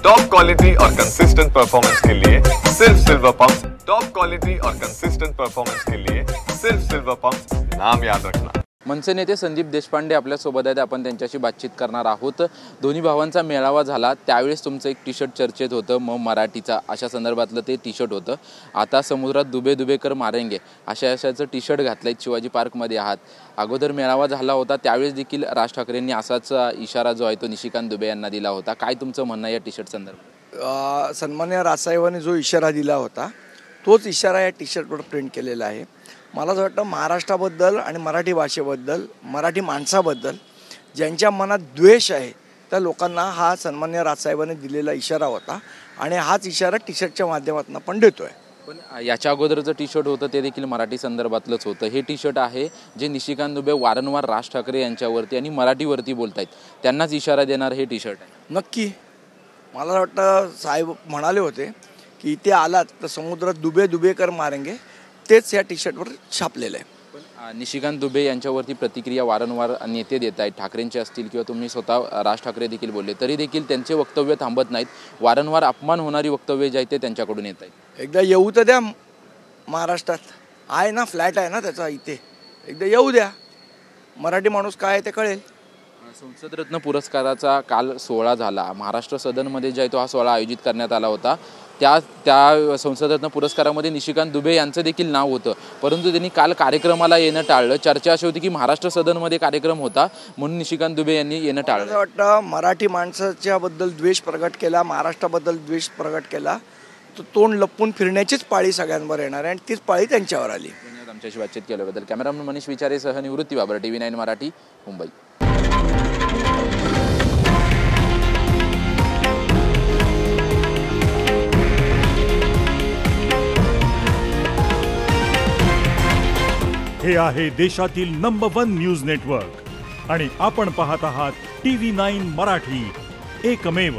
Top quality और consistent performance के लिए सिर्फ सिल्वर पंप्स। टॉप क्वालिटी और कंसिस्टेंट परफॉर्मेंस के लिए सिर्फ सिल्वर पंप्स, नाम याद रखना। मनसे नेते संदीप देशपांडे आपल्या सोबत आहेत। आपण त्यांच्याशी बातचीत करणार आहोत। दोन्ही भावांचा मेळावा झाला त्यावेळेस तुमचं एक टी शर्ट चर्चेत होतं, मग मराठीचा अशा संदर्भातलं ते टी शर्ट होतं। आता समुद्रात दुबे दुबे कर मारेंगे अशाचं टी शर्ट घातलंय, शिवाजी पार्कमध्ये आहात। अगोदर मेळावा झाला होता त्यावेळेस देखील राज ठाकरेंनी असाच इशारा जो आहे तो निशिकांत दुबे यांना दिला होता। काय तुमचं म्हणणं या टी शर्ट संदर्भात? सन्माननीय राजसाहेबांनी जो इशारा दिला होता तोच इशारा या टी शर्टवर प्रिंट केलेला आहे। मला असं वाटतं महाराष्ट्राबद्दल आणि मराठी भाषेबद्दल, मराठी माणसाबद्दल ज्यांच्या मनात द्वेष आहे त्या लोकांना हा सन्माननीय राजसाहेबांनी दिलेला इशारा होता आणि हाच इशारा टी शर्टच्या माध्यमातून आपण देतोय। पण याच्या अगोदरचं टी शर्ट होतं ते देखील मराठी संदर्भातलंच होतं। हे टी शर्ट आहे जे निशिकांत दुबे वारंवार राज ठाकरे यांच्यावरती आणि मराठीवरती बोलतायत, त्यांनाच इशारा देणार हे टी शर्ट आहे। नक्की मला वाटतं साहेब म्हणाले होते की इथे आलात तर समुद्रात दुबे दुबे कर मारेंगे, तेच या टी शर्टवर छापलेलं आहे। पण निशिकांत दुबे यांच्यावरती प्रतिक्रिया वारंवार नेते देत आहेत, ठाकरेंचे असतील किंवा तुम्ही स्वतः राज ठाकरे देखील बोलले, तरी देखील त्यांचे वक्तव्य थांबत नाहीत। वारंवार अपमान होणारी वक्तव्य जे आहेत ते त्यांच्याकडून येत आहेत। एकदा येऊ तर द्या, महाराष्ट्रात आहे ना, फ्लॅट आहे ना त्याचा इथे, एकदा येऊ द्या, मराठी माणूस काय आहे ते कळेल। संसदरत्न पुरस्काराचा काल सोहळा झाला, महाराष्ट्र सदनमध्ये जो आहे तो हा सोहळा आयोजित करण्यात आला होता। त्या संसदरत्न पुरस्कारामध्ये निशिकांत दुबे यांचं देखील नाव होतं, परंतु त्यांनी काल कार्यक्रमाला येणं टाळलं। चर्चा अशी होती की महाराष्ट्र सदनमध्ये कार्यक्रम होता म्हणून निशिकांत दुबे यांनी येणं टाळलं। असं वाटतं मराठी माणसाच्याबद्दल द्वेष प्रगट केला, महाराष्ट्राबद्दल द्वेष प्रगट केला तर तोंड लपवून फिरण्याचीच पाळी सगळ्यांवर येणार आहे आणि तीच पाळी त्यांच्यावर आली। आमच्याशी बातचीत केल्याबद्दल कॅमेरामन मनीष विचारेसह निवृत्ती बाबर, TV9 मराठी, मुंबई। हे आहे देशातील नंबर 1 न्यूज नेटवर्क आणि आपण पाहत आहात TV9 मराठी, एकमेव।